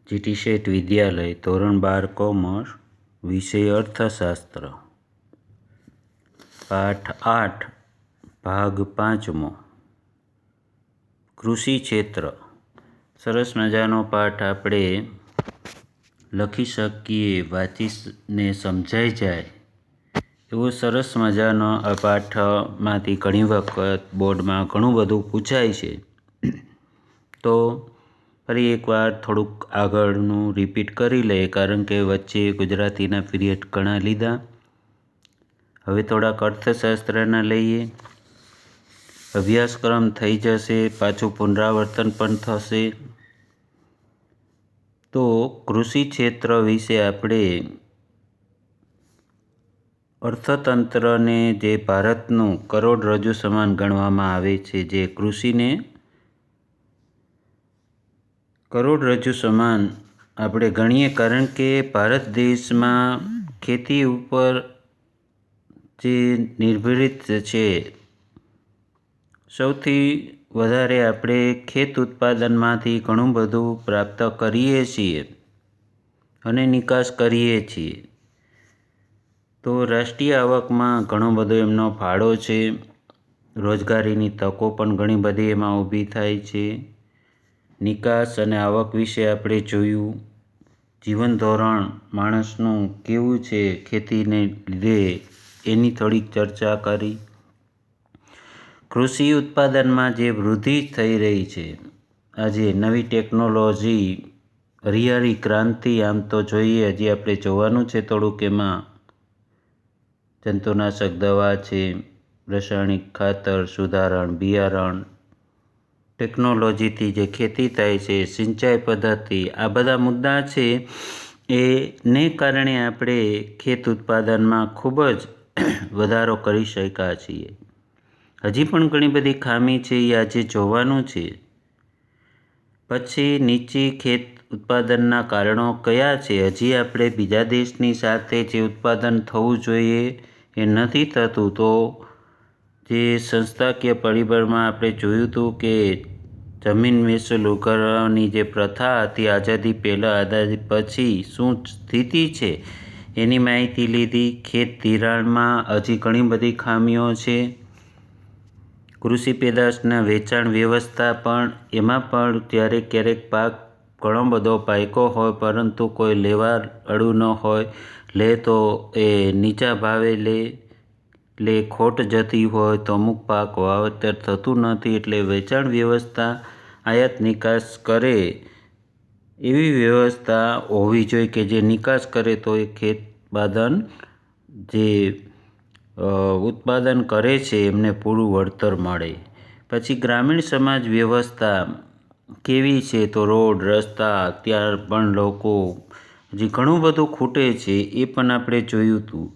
GT શેઠ વિદ્યાલય ધોરણ 12 commerce વિષય અર્થશાસ્ત્ર પાઠ 8 ભાગ 5મો કૃષિ ક્ષેત્ર. સરસ મજાનો પાઠ આપણે લખી શકીએ, વાંચીને સમજાઈ જાય એવો સરસ મજાનો આ પાઠમાંથી ઘણી વખત બોર્ડમાં ઘણું બધું પૂછાય છે. તો ફરી એકવાર થોડુંક આગળનું રિપીટ કરી લઈએ, કારણ કે વચ્ચે ગુજરાતીના પીરિયડ ઘણા લીધા. હવે થોડાક અર્થશાસ્ત્રના લઈએ. અભ્યાસક્રમ થઈ જશે, પાછું પુનરાવર્તન પણ થશે. તો કૃષિ ક્ષેત્ર વિશે આપણે અર્થતંત્રને જે ભારતનું કરોડરજ્જુ સમાન ગણવામાં આવે છે, જે કૃષિને કરોડરજ્જુ સમાન આપણે ગણીએ, કારણ કે ભારત દેશમાં ખેતી ઉપર જે નિર્ભરિત છે, સૌથી વધારે આપણે ખેત ઉત્પાદનમાંથી ઘણું બધું પ્રાપ્ત કરીએ છીએ અને નિકાસ કરીએ છીએ. તો રાષ્ટ્રીય આવકમાં ઘણો બધો એમનો ફાળો છે. રોજગારીની તકો પણ ઘણી બધી એમાં ઊભી થાય છે. નિકાસ અને આવક વિશે આપણે જોયું. જીવન ધોરણ માણસનું કેવું છે ખેતીને લીધે એની થોડીક ચર્ચા કરી. કૃષિ ઉત્પાદનમાં જે વૃદ્ધિ થઈ રહી છે, આજે નવી ટેકનોલોજી, હરિયાળી ક્રાંતિ, આમ તો જોઈએ, હજી આપણે જોવાનું છે થોડુંક એમાં. જંતુનાશક દવા છે, રાસાયણિક ખાતર, સુધારણ, બિયારણ, ટેકનોલોજીથી જે ખેતી થાય છે, સિંચાઈ પદ્ધતિ, આ બધા મુદ્દા છે. એને કારણે આપણે ખેત ઉત્પાદનમાં ખૂબ જ વધારો કરી શક્યા છીએ. હજી પણ ઘણી બધી ખામી છે, એ આજે જોવાનું છે. પછી નીચે ખેત ઉત્પાદનના કારણો કયા છે. હજી આપણે બીજા દેશની સાથે જે ઉત્પાદન થવું જોઈએ એ નથી થતું. તો જે સંસ્થાકીય પરિબળમાં આપણે જોયું હતું કે જમીન મહેસૂલ ઉઘરાવવાની જે પ્રથા હતી આઝાદી પહેલાં, આઝાદી પછી શું સ્થિતિ છે એની માહિતી લીધી. ખેત ધિરાણમાં હજી ઘણી બધી ખામીઓ છે. કૃષિ પેદાશના વેચાણ વ્યવસ્થા પણ, એમાં પણ ક્યારેક પાક ઘણો બધો પાક્યો હોય, પરંતુ કોઈ લેવાવાળું ન હોય. લે તો એ નીચા ભાવે લે ખોટ જતી હોય તો અમુક પાક વાવેતર થતું નથી. એટલે વેચાણ વ્યવસ્થા, આયાત નિકાસ કરે એવી વ્યવસ્થા હોવી જોઈએ કે જે નિકાસ કરે તો એ ખેતબાદન જે ઉત્પાદન કરે છે એમને પૂરું વળતર મળે. પછી ગ્રામીણ સમાજ વ્યવસ્થા કેવી છે, તો રોડ, રસ્તા, ત્યાર પણ લોકો હજી ઘણું બધું ખૂટે છે, એ પણ આપણે જોયું હતું.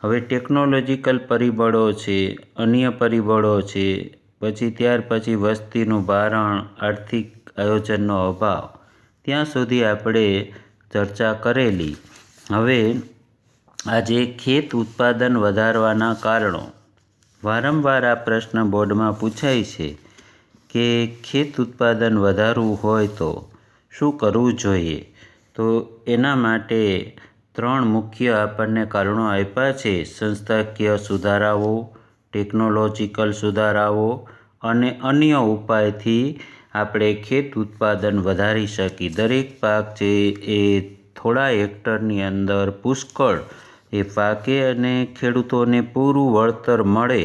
હવે ટેકનોલોજીકલ પરિબળો છે, અન્ય પરિબળો છે, પછી ત્યાર પછી વસ્તીનું ભારણ, આર્થિક આયોજનનો અભાવ, ત્યાં સુધી આપણે ચર્ચા કરેલી. હવે આજે ખેત ઉત્પાદન વધારવાના કારણો. વારંવાર આ પ્રશ્ન બોર્ડમાં પૂછાય છે કે ખેત ઉત્પાદન વધારવું હોય તો શું કરવું જોઈએ. તો એના માટે 3 મુખ્ય આપણને કારણો આપ્યા છે: સંસ્થાકીય સુધારાઓ, ટેકનોલોજીકલ સુધારાઓ અને અન્ય ઉપાયથી આપણે ખેત ઉત્પાદન વધારી શકીએ. દરેક પાક છે એ થોડા હેક્ટરની અંદર પુષ્કળ એ પાકે અને ખેડૂતોને પૂરું વળતર મળે,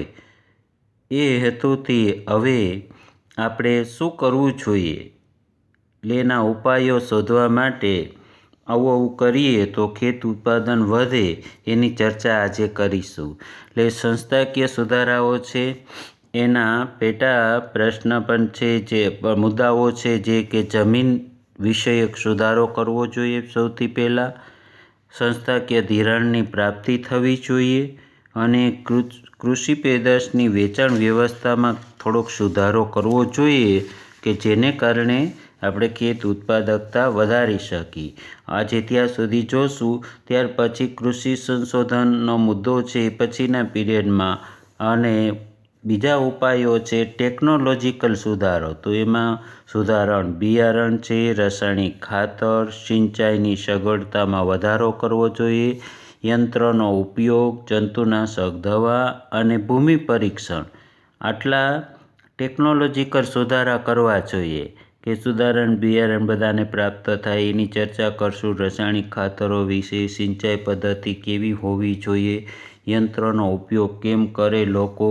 એ હેતુથી હવે આપણે શું કરવું જોઈએ, એના ઉપાયો શોધવા માટે આવું કરીએ તો ખેત ઉત્પાદન વધે, એની ચર્ચા આજે કરીશું. એટલે સંસ્થાકીય સુધારાઓ છે, એના પેટા પ્રશ્ન પણ છે, જે મુદ્દાઓ છે, જે કે જમીન વિષયક સુધારો કરવો જોઈએ. સૌથી પહેલાં સંસ્થાકીય ધિરાણની પ્રાપ્તિ થવી જોઈએ અને કૃષિ પેદાશની વેચાણ વ્યવસ્થામાં થોડોક સુધારો કરવો જોઈએ કે જેને કારણે આપણે ખેત ઉત્પાદકતા વધારી શકીએ. આજે ત્યાં સુધી જોશું. ત્યાર પછી કૃષિ સંશોધનનો મુદ્દો છે એ પછીના પીરિયડમાં, અને બીજા ઉપાયો છે ટેકનોલોજીકલ સુધારો. તો એમાં સુધારણ બિયારણ છે, રાસાયણિક ખાતર, સિંચાઈની સગવડતામાં વધારો કરવો જોઈએ, યંત્રનો ઉપયોગ, જંતુનાશક દવા અને ભૂમિ પરીક્ષણ. આટલા ટેકનોલોજીકલ સુધારા કરવા જોઈએ કે સુધારણ બિયારણ બધાને પ્રાપ્ત થાય એની ચર્ચા કરશું. રાસાયણિક ખાતરો વિશે, સિંચાઈ પદ્ધતિ કેવી હોવી જોઈએ, યંત્રનો ઉપયોગ કેમ કરે લોકો,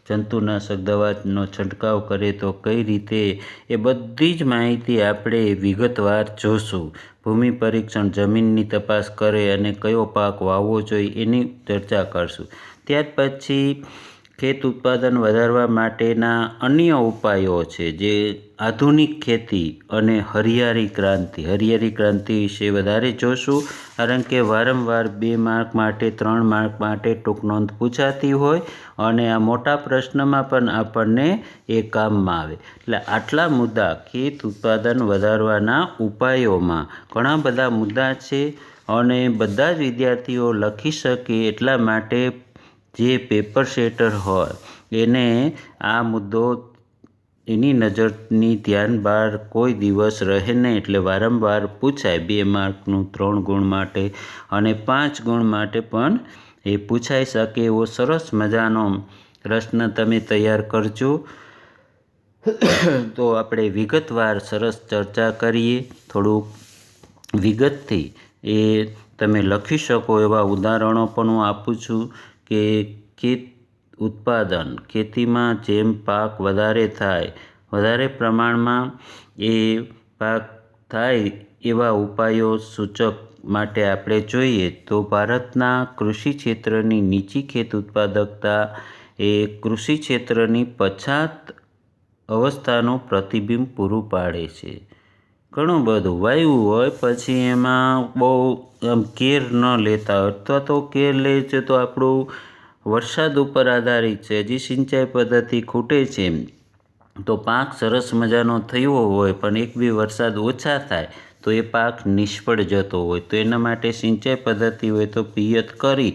જંતુનાશક દવાનો છંટકાવ કરે તો કઈ રીતે, એ બધી જ માહિતી આપણે વિગતવાર જોશું. ભૂમિ પરીક્ષણ જમીનની તપાસ કરે અને કયો પાક વાવવો જોઈએ એની ચર્ચા કરશું. ત્યાર પછી ખેત ઉત્પાદન વધારવા માટેના અન્ય ઉપાયો છે જે આધુનિક ખેતી અને હરિયાળી ક્રાંતિ વિશે વધારે જોશું. કારણ કે વારંવાર 2 માર્ક માટે 3 માર્ક માટે ટૂંક નોંધ પૂછાતી હોય અને આ મોટા પ્રશ્નમાં પણ આપણને એ કામમાં આવે. એટલે આટલા મુદ્દા ખેત ઉત્પાદન વધારવાના ઉપાયોમાં ઘણા બધા મુદ્દા છે અને બધા જ વિદ્યાર્થીઓ લખી શકે એટલા માટે જે પેપર સેટર હોય એને આ મુદ્દો એની નજરની ધ્યાન બહાર કોઈ દિવસ રહે નહીં. એટલે વારંવાર પૂછાય 2 માર્કનું 3 ગુણ માટે અને 5 ગુણ માટે પણ એ પૂછાઈ શકે એવો સરસ મજાનો પ્રશ્ન તમે તૈયાર કરજો. તો આપણે વિગતવાર સરસ ચર્ચા કરીએ. થોડુંક વિગતથી એ તમે લખી શકો એવા ઉદાહરણો પણ હું આપું છું કે ખેત ઉત્પાદન ખેતીમાં જેમ પાક વધારે થાય, વધારે પ્રમાણમાં એ પાક થાય એવા ઉપાયો સૂચક માટે આપણે જોઈએ તો ભારતના કૃષિ ક્ષેત્રની નીચી ખેત ઉત્પાદકતા એ કૃષિ ક્ષેત્રની પછાત અવસ્થાનું પ્રતિબિંબ પૂરું પાડે છે. ઘણું બધું વાવ્યું હોય પછી એમાં બહુ કેર ન લેતા હોય અથવા તો કેર લે છે તો આપણું વરસાદ ઉપર આધારિત છે. હજી સિંચાઈ પદ્ધતિ ખૂટે છે તો પાક સરસ મજાનો થયો હોય પણ 1-2 વરસાદ ઓછા થાય તો એ પાક નિષ્ફળ જતો હોય. તો એના માટે સિંચાઈ પદ્ધતિ હોય તો પિયત કરી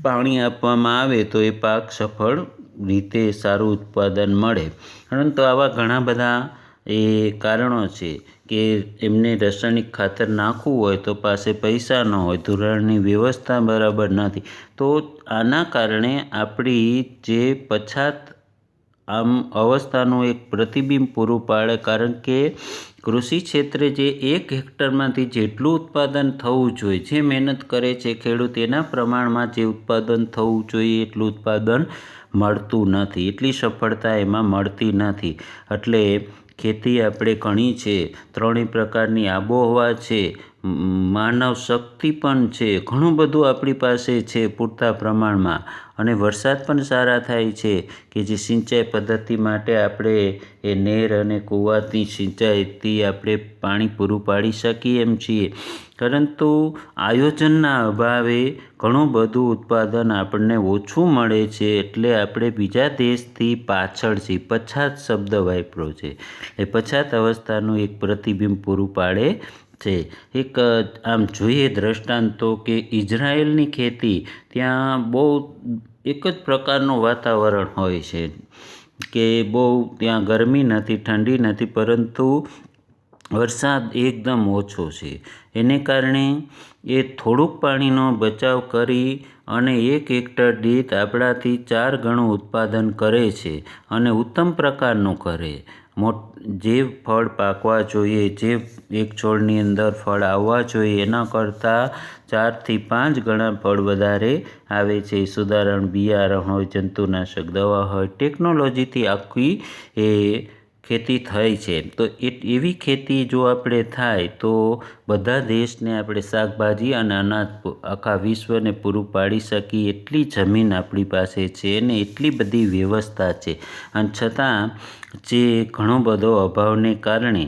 પાણી આપવામાં આવે તો એ પાક સફળ રીતે સારું ઉત્પાદન મળે. પરંતુ આવા ઘણા બધા એ કારણો છે કે એમને રાસાયણિક ખાતર નાખવું હોય તો પાસે પૈસા ન હોય, ધોરણની વ્યવસ્થા બરાબર નથી. તો આના કારણે આપણી જે પછાત આમ અવસ્થાનું એક પ્રતિબિંબ પૂરું પાડે. કારણ કે કૃષિ ક્ષેત્રે જે 1 હેક્ટરમાંથી જેટલું ઉત્પાદન થવું જોઈએ, જે મહેનત કરે છે ખેડૂત એના પ્રમાણમાં જે ઉત્પાદન થવું જોઈએ એટલું ઉત્પાદન મળતું નથી, એટલી સફળતા એમાં મળતી નથી. એટલે ખેતી આપણે ઘણી છે, 3 પ્રકારની આબોહવા છે, માનવ શક્તિ પણ છે, ઘણું બધું આપણી પાસે છે પૂરતા પ્રમાણમાં અને વરસાદ પણ સારા થાય છે કે જે સિંચાઈ પદ્ધતિ માટે આપણે એ નહેર અને કૂવાથી સિંચાઈથી આપણે પાણી પૂરું પાડી શકીએ એમ છીએ. પરંતુ આયોજનના અભાવે ઘણું બધું ઉત્પાદન આપણને ઓછું મળે છે. એટલે આપણે બીજા દેશથી પાછળ છીએ. પછાત શબ્દ વાપર્યો છે. એ પછાત અવસ્થાનું એક પ્રતિબિંબ પૂરું પાડે છે. એક આમ જોઈએ દ્રષ્ટાંત તો કે ઇઝરાયલની ખેતી ત્યાં બહુ એક જ પ્રકારનું વાતાવરણ હોય છે કે બહુ ત્યાં ગરમી નથી, ઠંડી નથી, પરંતુ વરસાદ એકદમ ઓછો છે. એને કારણે એ થોડુંક પાણીનો બચાવ કરી અને 1 હેક્ટર દીઠ આપણાથી 4 ગણું ઉત્પાદન કરે છે અને ઉત્તમ પ્રકારનું કરે. જે ફળ પાકવા જોઈએ, જે એક છોડની અંદર ફળ આવવા જોઈએ એના કરતાં 4 થી 5 ગણા ફળ વધારે આવે છે. સુધારણ બિયારણ હોય, જંતુનાશક દવા હોય, ટેકનોલોજીથી આખી એ ખેતી થઈ છે. તો એવી ખેતી જો આપણે થાય તો બધા દેશને આપણે શાકભાજી અને અનાજ આખા વિશ્વને પૂરું પાડી શકીએ એટલી જમીન આપણી પાસે છે અને એટલી બધી વ્યવસ્થા છે. અને છતાં જે ઘણો બધો અભાવને કારણે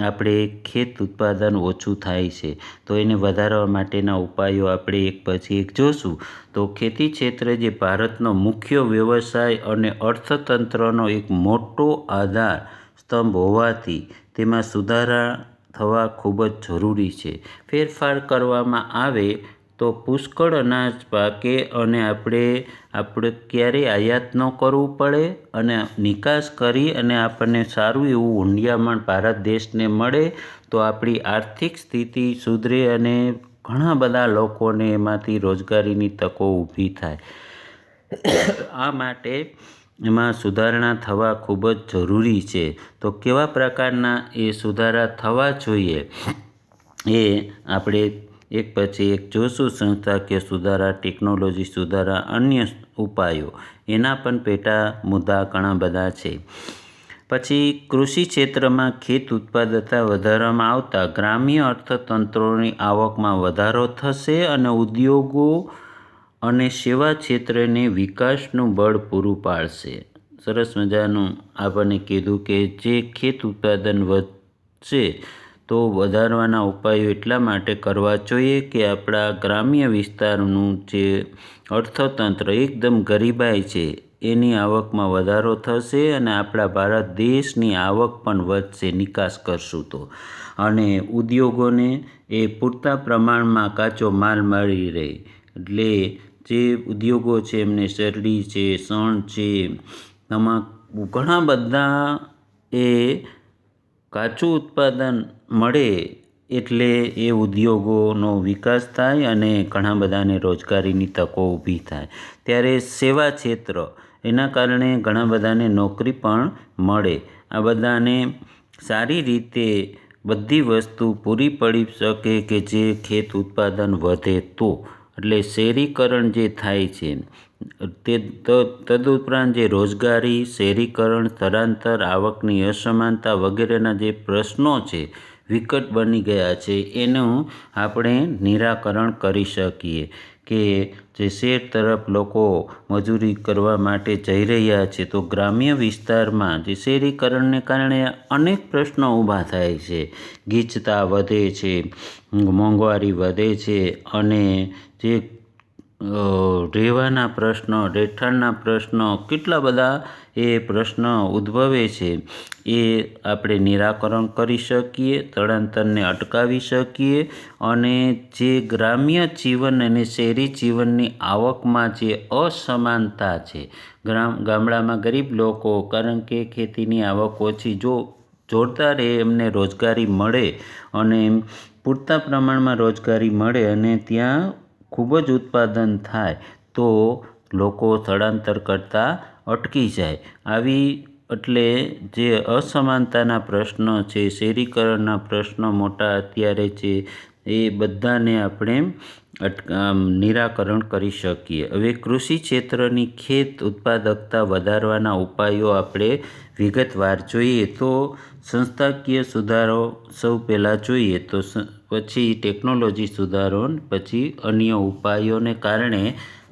આપણે ખેત ઉત્પાદન ઓછું થાય છે. તો એને વધારવા માટેના ઉપાયો આપણે એક પછી એક જોશું. તો ખેતી ક્ષેત્ર જે ભારતનો મુખ્ય વ્યવસાય અને અર્થતંત્રનો એક મોટો આધાર સ્તંભ હોવાથી તેમાં સુધારા થવા ખૂબ જ જરૂરી છે. ફેરફાર કરવામાં આવે તો પુષ્કળ અનાજ પાકે અને આપણે ક્યારેય આયાત ન કરવું પડે અને નિકાસ કરી અને આપણને સારું એવું ઊંડિયામણ ભારત દેશને મળે તો આપણી આર્થિક સ્થિતિ સુધરે અને ઘણા બધા લોકોને એમાંથી રોજગારીની તકો ઊભી થાય। આ માટે એમાં સુધારણા થવા ખૂબ જ જરૂરી છે। તો કેવા પ્રકારના એ સુધારા થવા જોઈએ એ આપણે એક પછી એક જોશું। સંસ્થાકીય સુધારા, ટેકનોલોજી સુધારા, અન્ય ઉપાયો, એના પણ પેટા મુદ્દા ઘણા બધા છે। પછી કૃષિ ક્ષેત્રમાં ખેત ઉત્પાદકતા વધારવામાં આવતા ગ્રામ્ય અર્થતંત્રોની આવકમાં વધારો થશે અને ઉદ્યોગો અને સેવા ક્ષેત્રને વિકાસનું બળ પૂરું પાડશે। સરસ મજાનું આપણને કીધું કે જે ખેત ઉત્પાદન વધશે તો વધારવાના ઉપાયો એટલા માટે કરવા જોઈએ કે આપણા ગ્રામ્ય વિસ્તારનું જે અર્થતંત્ર એકદમ ગરીબાઈ છે એની આવકમાં વધારો થશે અને આપણા ભારત દેશની આવક પણ વધશે નિકાસ કરશું તો, અને ઉદ્યોગોને એ પૂરતા પ્રમાણમાં કાચો માલ મળી રહે। એટલે જે ઉદ્યોગો છે એમને શેરડી છે, શણ છે, તમાકુ, ઘણા બધા એ કાચું ઉત્પાદન મળે એટલે એ ઉદ્યોગોનો વિકાસ થાય અને ઘણા બધાને રોજગારીની તકો ઊભી થાય। ત્યારે સેવા ક્ષેત્ર એના કારણે ઘણા બધાને નોકરી પણ મળે। આ બધાને સારી રીતે બધી વસ્તુ પૂરી પડી શકે કે જે ખેત ઉત્પાદન વધે તો, એટલે શહેરીકરણ જે થાય છે તે તદુપરાંત જે રોજગારી, શહેરીકરણ, સ્થળાંતર, આવકની અસમાનતા વગેરેના જે પ્રશ્નો છે વિકટ બની ગયા છે એનું આપણે નિરાકરણ કરી શકીએ કે જે શહેર તરફ લોકો મજૂરી કરવા માટે જઈ રહ્યા છે તો ગ્રામ્ય વિસ્તારમાં જે શહેરીકરણને કારણે અનેક પ્રશ્નો ઊભા થાય છે। ગીચતા વધે છે, મોંઘવારી વધે છે અને જે રહેવાના પ્રશ્નો, રહેઠાણના પ્રશ્નો, કેટલા બધા એ પ્રશ્ન ઉદ્ભવે છે એ આપણે નિરાકરણ કરી શકીએ, સ્થળાંતરને અટકાવી શકીએ અને જે ગ્રામ્ય જીવન અને શહેરી જીવનની આવકમાં જે અસમાનતા છે, ગામડામાં ગરીબ લોકો કારણ કે ખેતીની આવક ઓછી જોરદાર એમને રોજગારી મળે અને પૂરતા પ્રમાણમાં રોજગારી મળે અને ત્યાં ખૂબ જ ઉત્પાદન થાય તો લોકો સ્થળાંતર કરતાં અટકી જાય। આવી એટલે જે અસમાનતાના પ્રશ્નો છે, શહેરીકરણના પ્રશ્નો મોટા અત્યારે છે એ બધાને આપણે નિરાકરણ કરી શકીએ। હવે કૃષિ ક્ષેત્રની ખેત ઉત્પાદકતા વધારવાના ઉપાયો આપણે વિગતવાર જોઈએ તો સંસ્થાકીય સુધારો સૌ પહેલાં જોઈએ તો પછી ટેકનોલોજી સુધારો, પછી અન્ય ઉપાયોને કારણે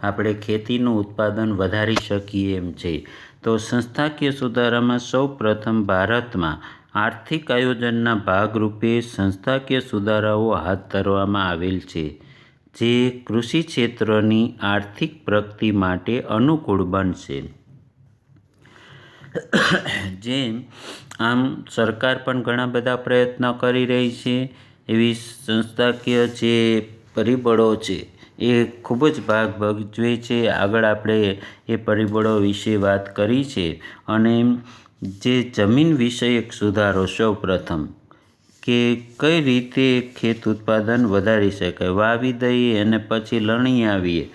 આપણે ખેતીનું ઉત્પાદન વધારી શકીએ એમ છે। તો સંસ્થાકીય સુધારામાં સૌ પ્રથમ ભારતમાં આર્થિક આયોજનના ભાગરૂપે સંસ્થાકીય સુધારાઓ હાથ ધરવામાં આવેલ છે જે કૃષિ ક્ષેત્રની આર્થિક પ્રગતિ માટે અનુકૂળ બનશે। જેમ આમ સરકાર પણ ઘણા બધા પ્રયત્નો કરી રહી છે એવી સંસ્થાકીય જે પરિબળો છે એ ખૂબ જ ભાગ ભજવે છે। આગળ આપણે એ પરિબળો વિશે વાત કરી છે અને જે જમીન વિષયક સુધારો સૌ પ્રથમ કે કઈ રીતે ખેત ઉત્પાદન વધારી શકાય, વાવી દઈએ અને પછી લણી આવીએ,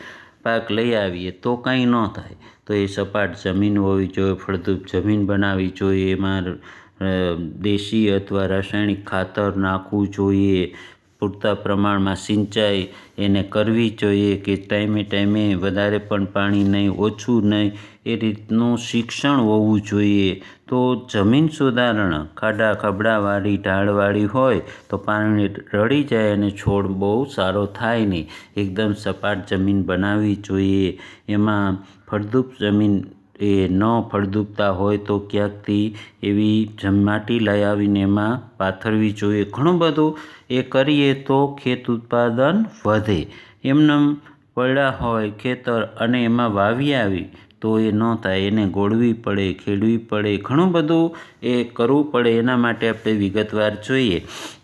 પાક લઈ આવીએ તો કાંઈ ન થાય, તો એ સપાટ જમીન હોવી જોઈએ, ફળદ્રુપ જમીન બનાવવી જોઈએ, એમાં દેશી અથવા રાસાયણિક ખાતર નાખવું જોઈએ, પૂરતા પ્રમાણમાં સિંચાઈ એને કરવી જોઈએ કે ટાઈમે વધારે પણ પાણી નહીં, ઓછું નહીં, એ રીતનું શિક્ષણ હોવું જોઈએ। તો જમીન સુધારણા ખાડા ખબડાવાળી, ઢાળવાળી હોય તો પાણી રડી જાય અને છોડ બહુ સારો થાય નહીં। એકદમ સપાટ જમીન બનાવવી જોઈએ। એમાં ફળદ્રુપ જમીન એ ન ફળદ્રુપતા હોય તો ક્યાંકથી એવી માટી લઈ આવીને એમાં પાથરવી જોઈએ। ઘણું બધું એ કરીએ તો ખેત ઉત્પાદન વધે। એમનેમ પડ્યા હોય ખેતર અને એમાં વાવી આવી તો એ ન થાય, એને ગોળવી પડે, ખેડવી પડે, ઘણું બધું એ કરવું પડે. એના માટે આપણે વિગતવાર જોઈએ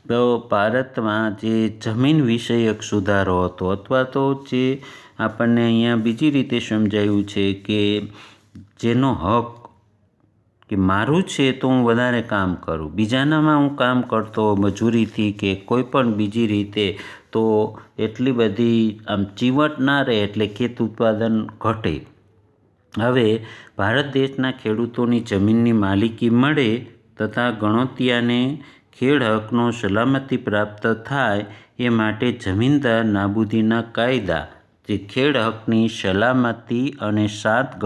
તો ભારતમાં જે જમીન વિષયક સુધારો હતો, અથવા તો જે આપણને અહીંયા બીજી રીતે સમજાયું છે કે જેનો હક કે મારું છે તો હું વધારે કામ કરું, બીજાનામાં હું કામ કરતો મજૂરીથી કે કોઈ પણ બીજી રીતે, તો એટલી બધી આમ ચીવટ ના રહે, એટલે ખેત ઉત્પાદન ઘટે. હવે ભારત દેશના ખેડૂતોની જમીનની માલિકી મળે તથા ગણોતિયાને ખેડ હકનો સલામતી પ્રાપ્ત થાય એ માટે જમીનદાર નાબૂદીના કાયદા, જે ખેડ હકની સલામતી અને 7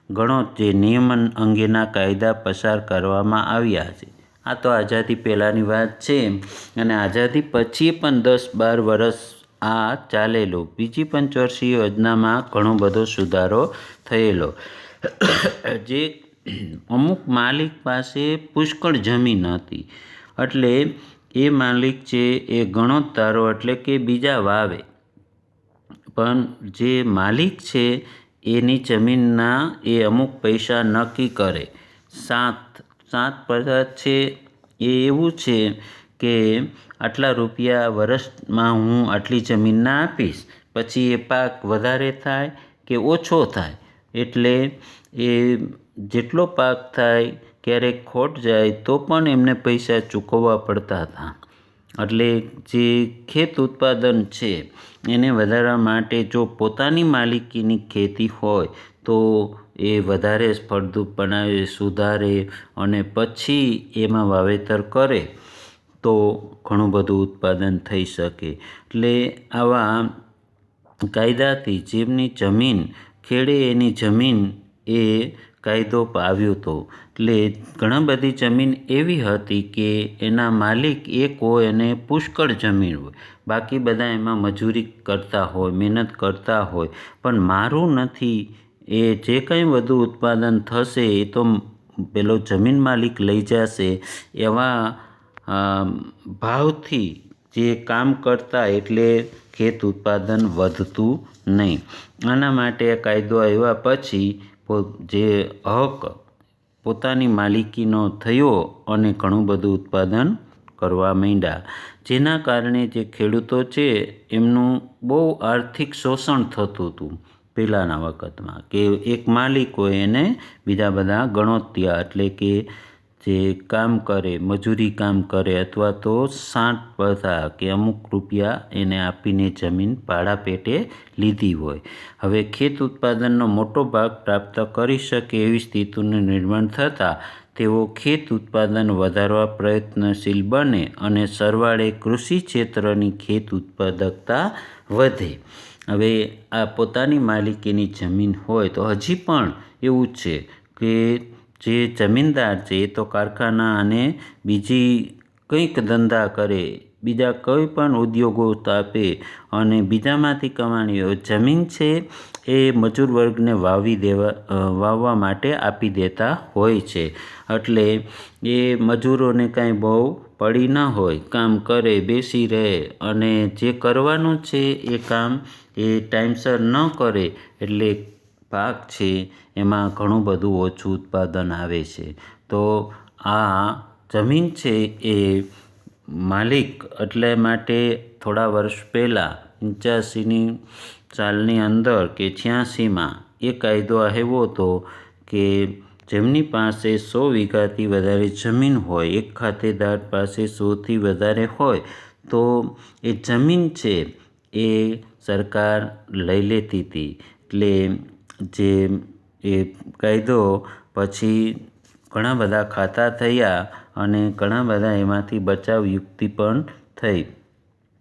ગણોત જે નિયમન અંગેના કાયદા પસાર કરવામાં આવ્યા છે. આ તો આઝાદી પહેલાંની વાત છે, અને આઝાદી પછી પણ 10-12 વર્ષ આ ચાલેલો. બીજી પંચવર્ષીય યોજનામાં ઘણો બધો સુધારો થયેલો. જે અમુક માલિક પાસે પુષ્કળ જમીન હતી, એટલે એ માલિક છે એ ગણોતદારો એટલે કે બીજા વાવે, પણ જે માલિક છે એની જમીનના એ અમુક પૈસા નક્કી કરે. 7% છે એ એવું છે કે આટલા રૂપિયા વર્ષમાં હું આટલી જમીનના આપીશ, પછી એ પાક વધારે થાય કે ઓછો થાય, એટલે એ જેટલો પાક થાય, ક્યારેક ખોટ જાય તો પણ એમને પૈસા ચૂકવવા પડતા હતા. એટલે જે ખેત ઉત્પાદન છે એને વધારવા માટે જો પોતાની માલિકીની ખેતી હોય તો એ વધારે ફળદ્રુપ બનાવે, સુધારે, અને પછી એમાં વાવેતર કરે તો ઘણું બધું ઉત્પાદન થઈ શકે. એટલે આવા કાયદાથી જેમની જમીન ખેડે એની જમીન એ કાયદો આવ્યો હતો. એટલે ઘણા બધી જમીન એવી હતી કે એના માલિક એક હોય અને પુષ્કળ જમીન હોય, બાકી બધા એમાં મજૂરી કરતા હોય, મહેનત કરતા હોય, પણ મારું નથી, એ જે કંઈ વધુ ઉત્પાદન થશે એ તો પેલો જમીન માલિક લઈ જશે, એવા ભાવથી જે કામ કરતા, એટલે ખેત ઉત્પાદન વધતું નહીં. આના માટે કાયદો આવ્યા પછી જે હક પોતાની માલિકીનો થયો અને ઘણું બધું ઉત્પાદન કરવા માંડ્યા, જેના કારણે જે ખેડૂતો છે એમનું બહુ આર્થિક શોષણ થતું હતું પહેલાંના વખતમાં, કે એક માલિક હોય એને બીજા બધા ગણોતિયા એટલે કે જે કામ કરે, મજૂરી કામ કરે, અથવા તો 60% કે અમુક રૂપિયા એને આપીને જમીન ભાડા પેટે લીધી હોય. હવે ખેત ઉત્પાદનનો મોટો ભાગ પ્રાપ્ત કરી શકે એવી સ્થિતિનું નિર્માણ થતાં તેઓ ખેત ઉત્પાદન વધારવા પ્રયત્નશીલ બને અને સરવાળે કૃષિ ક્ષેત્રની ખેત ઉત્પાદકતા વધે. હવે આ પોતાની માલિકીની જમીન હોય તો હજી પણ એવું છે કે જે જમીનદાર છે એ તો કારખાના અને બીજી કંઈક ધંધા કરે, બીજા કોઈ પણ ઉદ્યોગો સ્થાપે અને બીજામાંથી કમાણી હોય. જમીન છે એ મજૂર વર્ગને વાવવા માટે આપી દેતા હોય છે, એટલે એ મજૂરોને કાંઈ બહુ પડી ન હોય, કામ કરે, બેસી રહે, અને જે કરવાનું છે એ કામ એ ટાઈમસર ન કરે, એટલે પાક છે એમાં ઘણું બધું ઓછું ઉત્પાદન આવે છે. તો આ જમીન છે એ માલિક એટલે માટે થોડા વર્ષ પહેલાં 85ની સાલની અંદર કે 86માં એ કાયદો આવ્યો હતો કે જેમની પાસે 100 વીઘાથી વધારે જમીન હોય, એક ખાતેદાર પાસે 100થી વધારે હોય, તો એ જમીન છે એ સરકાર લઈ લેતી હતી. એટલે જે એ કાયદો પછી ઘણા બધા ખાતા થયા અને ઘણા બધા એમાંથી બચાવ યુક્તિ પણ થઈ.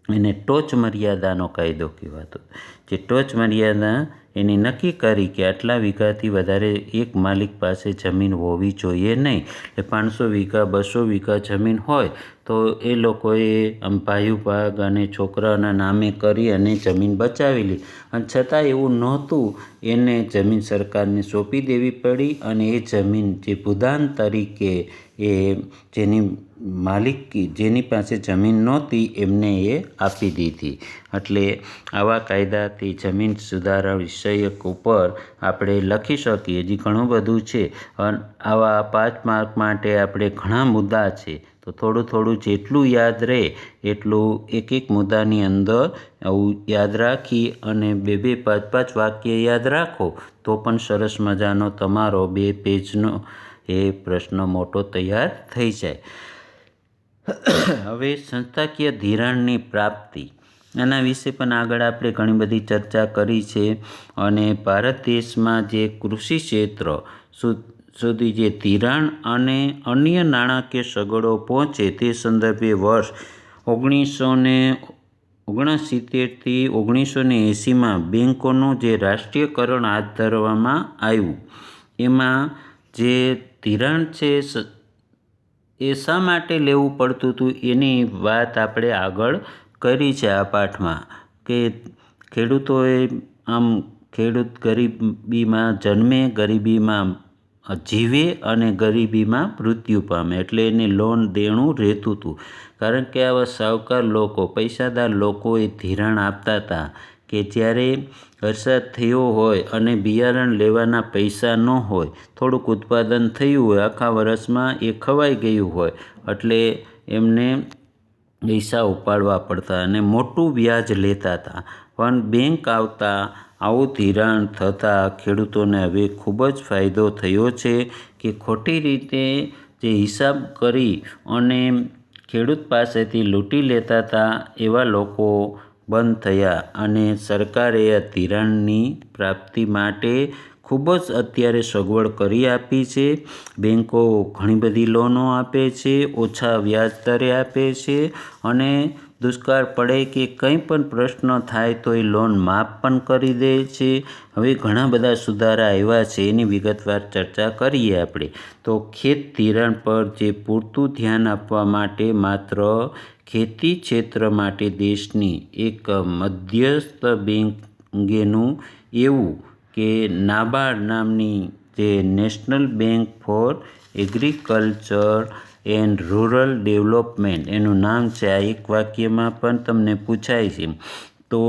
એને ટોચ મર્યાદાનો કાયદો કહેવાતો. જે ટોચ મર્યાદા એની નક્કી કરી કે આટલા વીઘાથી વધારે એક માલિક પાસે જમીન હોવી જોઈએ નહીં. એટલે 500 વીઘા 200 વીઘા જમીન હોય તો એ લોકોએ આમ ભાઈ ભાગ અને છોકરાના નામે કરી અને જમીન બચાવી લી, અને છતાં એવું નહોતું, એને જમીન સરકારને સોંપી દેવી પડી, અને એ જમીન જે ભૂદાન તરીકે એ જેની માલિકી, જેની પાસે જમીન નહોતી એમને એ આપી દીધી. એટલે આવા કાયદાથી જમીન સુધારા વિષયક ઉપર આપણે લખી શકીએ. હજી ઘણું બધું છે અને આવા 5 માર્ક માટે આપણે ઘણા મુદ્દા છે, તો થોડું થોડું જેટલું યાદ રહે એટલું એક મુદ્દાની અંદર આવું યાદ રાખી અને 2-2, 5-5 વાક્ય યાદ રાખો તો પણ સરસ મજાનો તમારો 2 પેજનો એ પ્રશ્ન મોટો તૈયાર થઈ જાય. હવે સંસ્થાકીય ધિરાણની પ્રાપ્તિ, એના વિશે પણ આગળ આપણે ઘણી બધી ચર્ચા કરી છે. અને ભારત દેશમાં જે કૃષિ ક્ષેત્ર સુધી જે ધિરાણ અને અન્ય નાણાકીય સગવડો પહોંચે તે સંદર્ભે વર્ષ 1969થી 1980માં બેન્કોનું જે રાષ્ટ્રીયકરણ હાથ ધરવામાં આવ્યું. એમાં જે ધિરાણ છે એ શા માટે લેવું પડતું હતું એની વાત આપણે આગળ કરી છે આ પાઠમાં, કે ખેડૂતોએ ખેડૂત ગરીબીમાં જન્મે, ગરીબીમાં જીવે અને ગરીબીમાં મૃત્યુ પામે, એટલે એને લોન દેણું રહેતું હતું. કારણ કે આવા સાવકાર લોકો, પૈસાદાર લોકો એ ધિરાણ આપતા હતા કે જ્યારે વરસાદ થયો હોય અને બિયારણ લેવાના પૈસા ન હોય, થોડુંક ઉત્પાદન થયું હોય, આખા વર્ષમાં એ ખવાઈ ગયું હોય, એટલે એમને પૈસા ઉપાડવા પડતા અને મોટું વ્યાજ લેતા હતા. પણ બેંક આવતા આવું ધિરાણ થતાં ખેડૂતોને હવે ખૂબ જ ફાયદો થયો છે કે ખોટી રીતે જે હિસાબ કરી અને ખેડૂત પાસેથી લૂંટી લેતા હતા એવા લોકો બંધ થયા. અને સરકારે આ ધિરાણની પ્રાપ્તિ માટે ખૂબ જ અત્યારે સગવડ કરી આપી છે. બેન્કો ઘણી બધી લોનો આપે છે, ઓછા વ્યાજ દરે આપે છે અને દુષ્કાળ પડે કે કંઈ પણ પ્રશ્ન થાય તો એ લોન માફ પણ કરી દે છે. હવે ઘણા બધા સુધારા આવ્યા છે, એની વિગતવાર ચર્ચા કરીએ આપણે. તો ખેત ધિરાણ પર જે પૂરતું ધ્યાન આપવા માટે માત્ર ખેતી ક્ષેત્ર માટે દેશની એક મધ્યસ્થ બેંકેનું એવું કે નાબાર્ડ નામની જે national bank four agriculture and rural development એનું નામ છે. આ એક વાક્યમાં પણ તમને પૂછાય છે. તો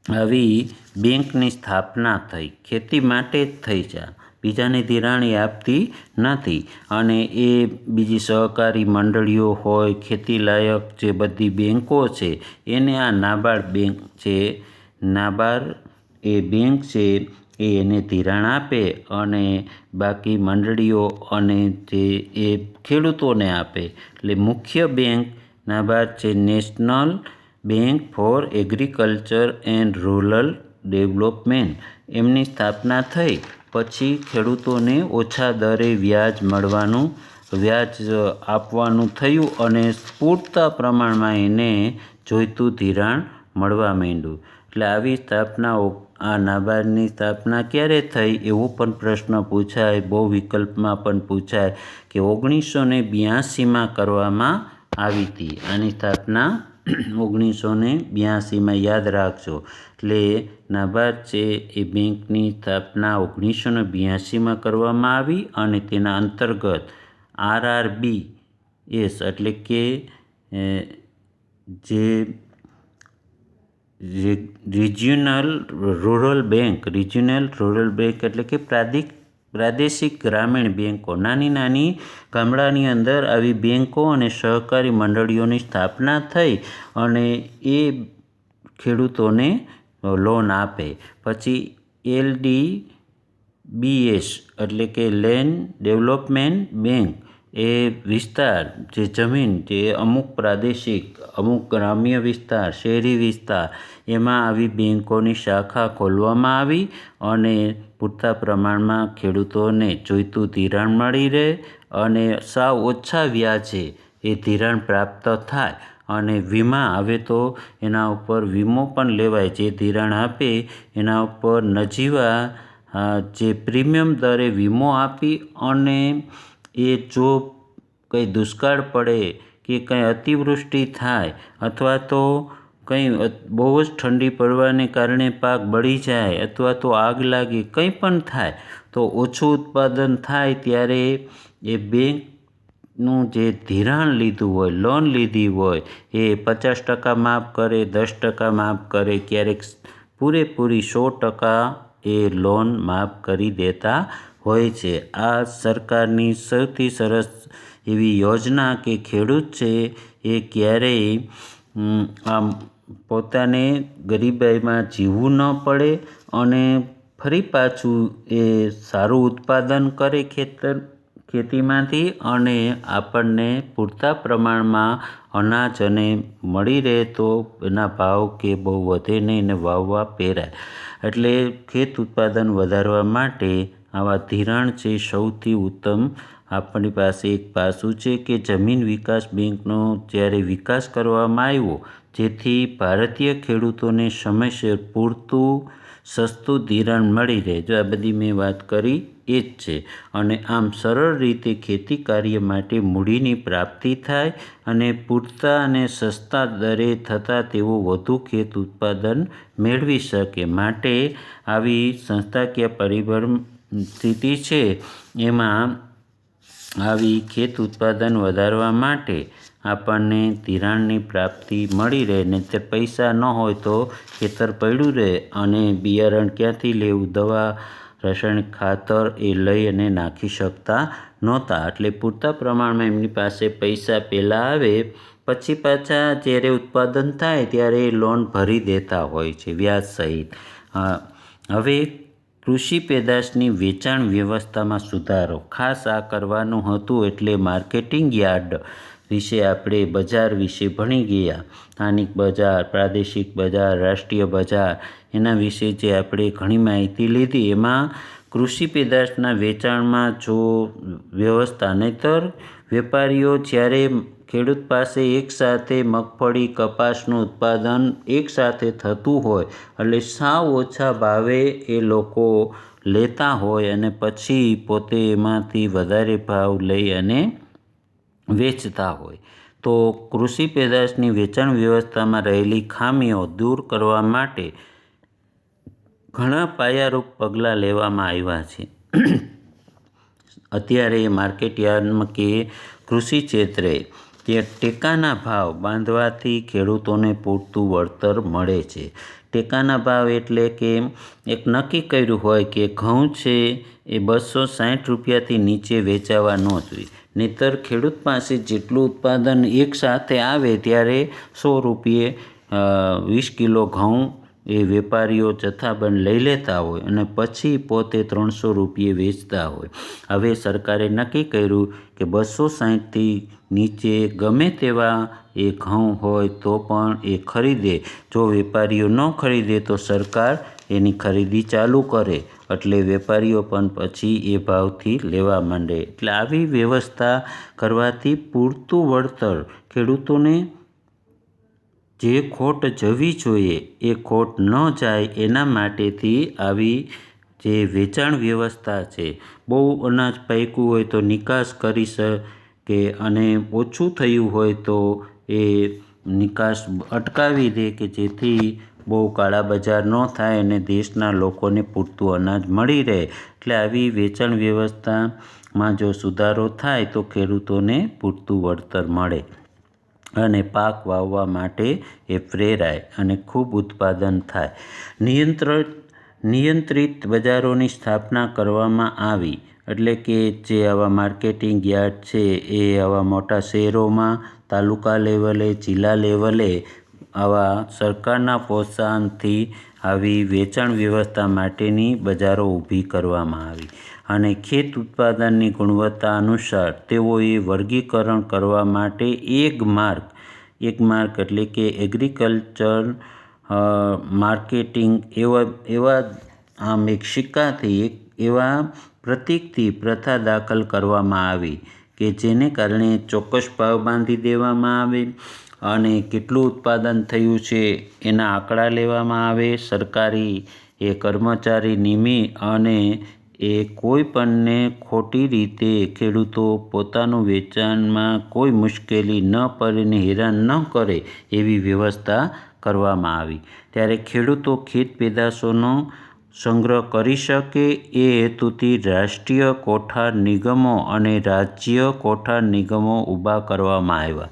આવી બેંકની સ્થાપના થઈ, ખેતી માટે જ થઈ છે, બીજાને ધિરાણ એ આપતી નથી. અને એ બીજી સહકારી મંડળીઓ હોય, ખેતીલાયક જે બધી બેન્કો છે એને આ નાબાર્ડ બેંક છે, નાબાર્ડ એ બેંક છે એ એને ધિરાણ આપે અને બાકી મંડળીઓ અને જે એ ખેડૂતોને આપે. એટલે મુખ્ય બેંક નાબાર્ડ છે, national bank four agriculture and rural development. એમની સ્થાપના થઈ પછી ખેડૂતોને ઓછા દરે વ્યાજ આપવાનું થયું અને પૂરતા પ્રમાણમાં એને જોઈતું ધિરાણ મળવા માંડ્યું. એટલે આવી સ્થાપનાઓ, આ નાબાર્ડની સ્થાપના ક્યારે થઈ એવો પણ પ્રશ્ન પૂછાય, બહુ વિકલ્પમાં પણ પૂછાય કે 1982માં કરવામાં આવી હતી. આની સ્થાપના 1982માં યાદ રાખજો. એટલે નાબાર્ડ છે એ બેંકની સ્થાપના 1982માં કરવામાં આવી અને તેના અંતર્ગત RRBS એટલે કે જે રિજિયનલ રૂરલ બેંક એટલે કે પ્રાદેશિક ગ્રામીણ બેન્કો, નાની નાની ગામડાની અંદર આવી બેન્કો અને સહકારી મંડળીઓની સ્થાપના થઈ અને એ ખેડૂતોને લોન આપે. પછી LDBS એટલે કે લેન્ડ ડેવલપમેન્ટ બેંક, એ વિસ્તાર જે જમીન જે અમુક પ્રાદેશિક, અમુક ગ્રામ્ય વિસ્તાર, શહેરી વિસ્તાર એમાં આવી બેન્કોની શાખા ખોલવામાં આવી અને પૂરતા પ્રમાણમાં ખેડૂતોને જોઈતું ધિરાણ મળી રહે અને સાવ ઓછા વ્યાજે એ ધિરાણ પ્રાપ્ત થાય. અને વીમા, હવે તો એના ઉપર વીમો પણ લેવાય, જે ધિરાણ આપે એના ઉપર નજીવા જે પ્રીમિયમ દરે વીમો આપી અને એ જો કંઈ દુષ્કાળ પડે કે કંઈ અતિવૃષ્ટિ થાય અથવા તો કંઈ બહુ જ ઠંડી પડવાને કારણે પાક બળી જાય અથવા તો આગ લાગે, કંઈ પણ થાય તો ઓછું ઉત્પાદન થાય ત્યારે એ બેંક નું જે ધિરાણ લીધું હોય, લોન લીધી હોય, એ 50% માફ કરે, 10% માફ કરે, ક્યારેક પૂરેપૂરી 100% એ લોન માફ કરી દેતા હોય છે. આ સરકારની સૌથી સરસ એવી યોજના કે ખેડૂત છે એ ક્યારેય આમ પોતાને ગરીબાઈમાં જીવવું ન પડે અને ફરી પાછું એ સારું ઉત્પાદન કરે ખેતીમાંથી અને આપણને પૂરતા પ્રમાણમાં અનાજ અને મળી રહે તો એના ભાવ કે બહુ વધે નહીં ને વાવવા પહેરાય. એટલે ખેત ઉત્પાદન વધારવા માટે આવા ધિરાણ છે સૌથી ઉત્તમ. આપણી પાસે એક પાસું છે કે જમીન વિકાસ બેંકનો જ્યારે વિકાસ કરવામાં આવ્યો જેથી ભારતીય ખેડૂતોને સમયસર પૂરતું સસ્તું ધિરાણ મળી રહે. જો આ બધી મેં વાત કરી એ જ છે. અને આમ સરળ રીતે ખેતી કાર્ય માટે મૂડીની પ્રાપ્તિ થાય અને પૂરતા અને સસ્તા દરે થતાં તેઓ વધુ ખેત ઉત્પાદન મેળવી શકે. માટે આવી સંસ્થાકીય પરિસ્થિતિ છે એમાં આવી ખેત ઉત્પાદન વધારવા માટે આપણને ધિરાણની પ્રાપ્તિ મળી રહે. ને તે પૈસા ન હોય તો ખેતર પડ્યું રહે અને બિયારણ ક્યાંથી લેવું, દવા, રાસાયણિક ખાતર એ લઈ અને નાખી શકતા નહોતા. એટલે પૂરતા પ્રમાણમાં એમની પાસે પૈસા પહેલાં આવે પછી પાછા જ્યારે ઉત્પાદન થાય ત્યારે લોન ભરી દેતા હોય છે વ્યાજ સહિત. હવે કૃષિ પેદાશની વેચાણ વ્યવસ્થામાં સુધારો ખાસ આ કરવાનું હતું. એટલે માર્કેટિંગ યાર્ડ વિશે આપણે બજાર વિશે ભણી ગયા. સ્થાનિક બજાર, પ્રાદેશિક બજાર, રાષ્ટ્રીય બજાર એના વિશે જે આપણે ઘણી માહિતી લીધી. એમાં કૃષિ પેદાશના વેચાણમાં જો વ્યવસ્થા, નહીંતર વેપારીઓ જ્યારે ખેડૂત પાસે એકસાથે મગફળી, કપાસનું ઉત્પાદન એકસાથે થતું હોય એટલે સાવ ઓછા ભાવે એ લોકો લેતા હોય અને પછી પોતે એમાંથી વધારે ભાવ લઈ અને વેચતા હોય. તો કૃષિ પેદાશની વેચાણ વ્યવસ્થામાં રહેલી ખામીઓ દૂર કરવા માટે ઘણા પાયારૂપ પગલાં લેવામાં આવ્યા છે. અત્યારે માર્કેટ યાર્ડમાં કે કૃષિ ક્ષેત્રે કે ટેકાના ભાવ બાંધવાથી ખેડૂતોને પૂરતું વળતર મળે છે. ટેકાના ભાવ એટલે કે એક નક્કી કર્યું હોય કે ઘઉં છે એ 260 રૂપિયાથી નીચે વેચાવા ન જોઈએ. નહીંતર ખેડૂત પાસે જેટલું ઉત્પાદન એકસાથે આવે ત્યારે 100 રૂપિયે 20 કિલો ઘઉં એ વેપારીઓ જથ્થાબંધ લઈ લેતા હોય અને પછી પોતે 300 રૂપિયે વેચતા હોય. હવે સરકારે નક્કી કર્યું કે 260થી નીચે ગમે તેવા એ ઘઉં હોય તો પણ એ ખરીદે. જો વેપારીઓ ન ખરીદે તો સરકાર એની ખરીદી ચાલુ કરે એટલે વેપારીઓ પણ પછી એ ભાવથી લેવા માંડે. એટલે આવી વ્યવસ્થા કરવાથી પૂરતું વળતર ખેડૂતોને જે ખોટ જવી જોઈએ એ ખોટ ન જાય એના માટેથી આવી જે વેચાણ વ્યવસ્થા છે. બહુ અનાજ પાક્યું હોય તો નિકાસ કરી શકે અને ઓછું થયું હોય તો એ નિકાસ અટકાવી દે કે જેથી બહુ કાળા બજાર ન થાય અને દેશના લોકોને પૂરતું અનાજ મળી રહે. એટલે આવી વેચાણ વ્યવસ્થામાં જો સુધારો થાય તો ખેડૂતોને પૂરતું વળતર મળે અને પાક વાવવા માટે એ પ્રેરાય અને ખૂબ ઉત્પાદન થાય. નિયંત્રિત બજારોની સ્થાપના કરવામાં આવી. એટલે કે જે આવા માર્કેટિંગ યાર્ડ છે એ આવા મોટા શહેરોમાં તાલુકા લેવલે, જિલ્લા લેવલે આવા સરકારના પ્રોત્સાહનથી આવી વેચાણ વ્યવસ્થા માટેની બજારો ઊભી કરવામાં આવી અને ખેત ઉત્પાદનની ગુણવત્તા અનુસાર તેઓએ વર્ગીકરણ કરવા માટે એક માર્ક એટલે કે એગ્રીકલ્ચર માર્કેટિંગ એવા આમ એક સિક્કાથી એક એવા પ્રતીકથી પ્રથા દાખલ કરવામાં આવી કે જેને કારણે ચોક્કસ ભાવ બાંધી દેવામાં આવે અને કેટલું ઉત્પાદન થયું છે એના આંકડા લેવામાં આવે. સરકારી એ કર્મચારી નિમી અને એ કોઈ પણને ખોટી રીતે ખેડૂતો પોતાનું વેચાણમાં કોઈ મુશ્કેલી ન પડે ને હેરાન ન કરે એવી વ્યવસ્થા કરવામાં આવી. ત્યારે ખેડૂતો ખેત પેદાશોનો સંગ્રહ કરી શકે એ હેતુથી રાષ્ટ્રીય કોઠાર નિગમો અને રાજ્ય કોઠાર નિગમો ઊભા કરવામાં આવ્યા.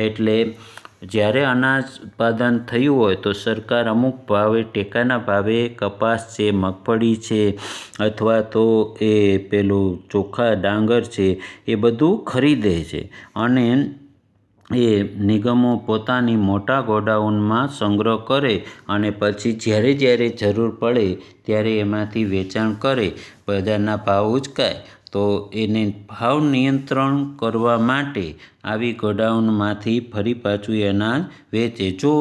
એટલે જ્યારે અનાજ ઉત્પાદન થયું હોય તો સરકાર અમુક ભાવે ટેકાના ભાવે કપાસ છે, મગફળી છે અથવા તો એ પેલું ચોખા ડાંગર છે એ બધું ખરીદે છે અને એ નિગમો પોતાની મોટા ગોડાઉનમાં સંગ્રહ કરે અને પછી જ્યારે જરૂર પડે ત્યારે એમાંથી વેચાણ કરે. બજારના ભાવ ઉચકાય તો એને ભાવ નિયંત્રણ કરવા માટે આવી ગોડાઉનમાંથી ફરી પાછું એ અનાજ વેચે. જો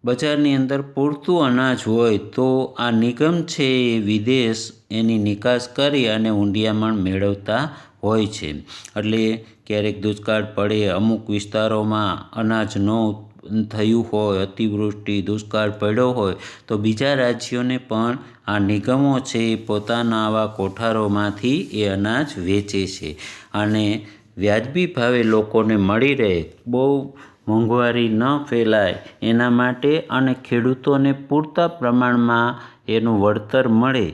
બજારની અંદર પૂરતું અનાજ હોય તો આ નિગમ છે એ વિદેશ એની નિકાસ કરી અને ઊંડિયામણ મેળવતા હોય છે. એટલે ક્યારેક દુષ્કાળ પડે, અમુક વિસ્તારોમાં અનાજ ન થયું હોય, અતિવૃષ્ટિ દુષ્કાળ પડ્યો હોય તો બીજા રાજ્યોને પણ આ નિગમો છે એ પોતાના આવા કોઠારોમાંથી એ અનાજ વેચે છે અને વ્યાજબી ભાવે લોકોને મળી રહે, બહુ મોંઘવારી ન ફેલાય એના માટે અને ખેડૂતોને પૂરતા પ્રમાણમાં એનું વળતર મળે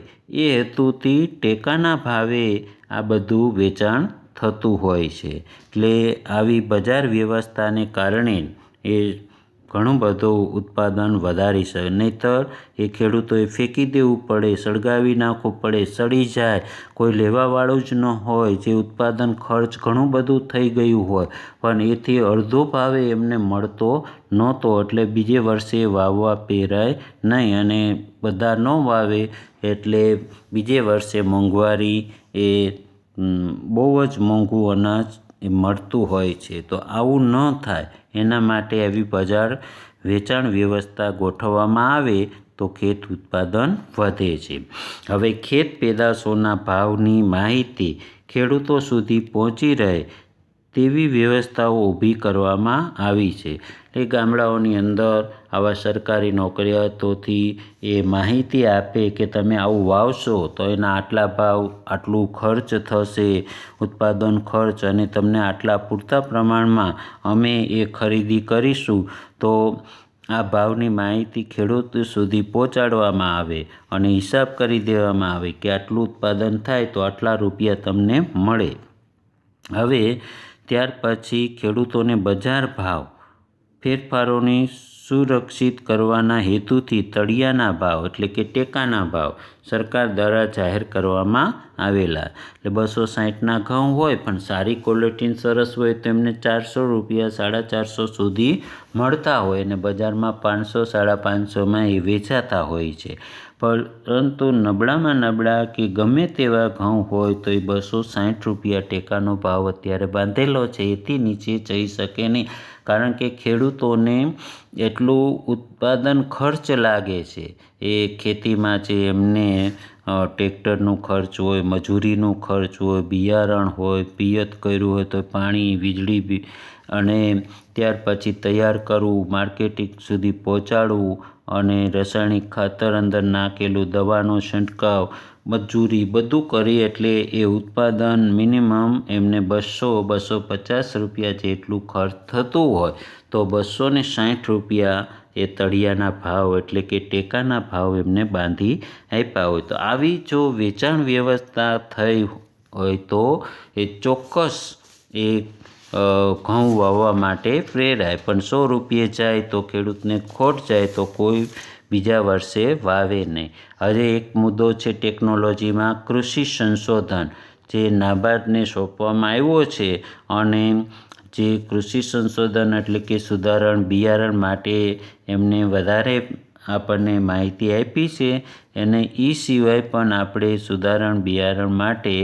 એ હેતુથી ટેકાના ભાવે આ બધું વેચાણ થતું હોય છે. એટલે આવી બજાર વ્યવસ્થાને કારણે એ ઘણું બધું ઉત્પાદન વધારી શકે. નહીંતર એ ખેડૂતોએ ફેંકી દેવું પડે, સળગાવી નાખવું પડે, સડી જાય, કોઈ લેવાવાળું જ ન હોય, જે ઉત્પાદન ખર્ચ ઘણું બધું થઈ ગયું હોય પણ એથી અડધો ભાવે એમને મળતો નહોતો. એટલે બીજે વર્ષે વાવવા પહેરાય નહીં અને બધા ન વાવે એટલે બીજે વર્ષે મોંઘવારી એ બહુ જ મોંઘું અનાજ એ મળતું હોય છે. તો આવું ન થાય એના માટે આવી બજાર વેચાણ વ્યવસ્થા ગોઠવવામાં આવે તો ખેત ઉત્પાદન વધે છે. હવે ખેત પેદાશોના ભાવની માહિતી ખેડૂતો સુધી પહોંચી રહે તેવી વ્યવસ્થાઓ ઊભી કરવામાં આવી છે. એ ગામડાઓની અંદર આવા સરકારી નોકરિયાતોથી એ માહિતી આપે કે તમે આવું વાવશો તો એના આટલા ભાવ, આટલું ખર્ચ થશે, ઉત્પાદન ખર્ચ અને તમને આટલા પૂરતા પ્રમાણમાં અમે એ ખરીદી કરીશું. તો આ ભાવની માહિતી ખેડૂત સુધી પહોંચાડવામાં આવે અને હિસાબ કરી દેવામાં આવે કે આટલું ઉત્પાદન થાય તો આટલા રૂપિયા તમને મળે. હવે ત્યાર પછી ખેડૂતોને બજાર ભાવ ફેરફારોને સુરક્ષિત કરવાના હેતુથી તળિયાના ભાવ એટલે કે ટેકાના ભાવ સરકાર દ્વારા જાહેર કરવામાં આવેલા. એટલે 260ના ઘઉં હોય પણ સારી ક્વોલિટીની સરસ હોય તો એમને 400 રૂપિયા, 450 સુધી મળતા હોય અને બજારમાં 500, 550માં એ વેચાતા હોય છે. પરંતુ નબળામાં નબળા કે ગમે તેવા ઘઉં હોય તો એ 260 રૂપિયા ટેકાનો ભાવ અત્યારે બાંધેલો છે. એથી નીચે જઈ શકે નહીં કારણ કે ખેડૂતોને એટલું ઉત્પાદન ખર્ચ લાગે છે. એ ખેતીમાં જે એમને ટ્રેક્ટરનું ખર્ચ હોય, મજૂરીનું ખર્ચ હોય, બિયારણ હોય, પિયત કર્યું હોય તો પાણી, વીજળી અને ત્યાર પછી તૈયાર કરવું, માર્કેટિંગ સુધી પહોંચાડવું અને રાસાયણિક ખાતર અંદર નાખેલું, દવાનો છંટકાવ, મજૂરી બધું કરી એટલે એ ઉત્પાદન મિનિમમ એમને 200-250 રૂપિયા જેટલું ખર્ચ થતું હોય તો 260 રૂપિયા એ તળિયાના ભાવ એટલે કે ટેકાના ભાવ એમને બાંધી આપ્યા હોય. તો આવી જો વેચાણ વ્યવસ્થા થઈ હોય તો એ ચોક્કસ એ ઘઉં વાવવા માટે પ્રેરાય. પણ 100 રૂપિયે જાય તો ખેડૂતને ખોટ જાય તો કોઈ બીજા વર્ષે વાવે નહીં. હવે એક મુદ્દો છે ટેકનોલોજીમાં કૃષિ સંશોધન જે નાબાર્ડને સોંપવામાં આવ્યો છે અને જે કૃષિ સંશોધન એટલે કે સુધારણ બિયારણ માટે એમને વધારે આપણને માહિતી આપી છે અને એ સિવાય પણ આપણે સુધારણ બિયારણ માટે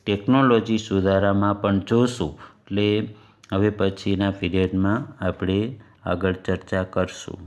ટેકનોલોજી સુધારામાં પણ જોશું. એટલે હવે પછીના પીરિયડમાં આપણે આગળ ચર્ચા કરશું.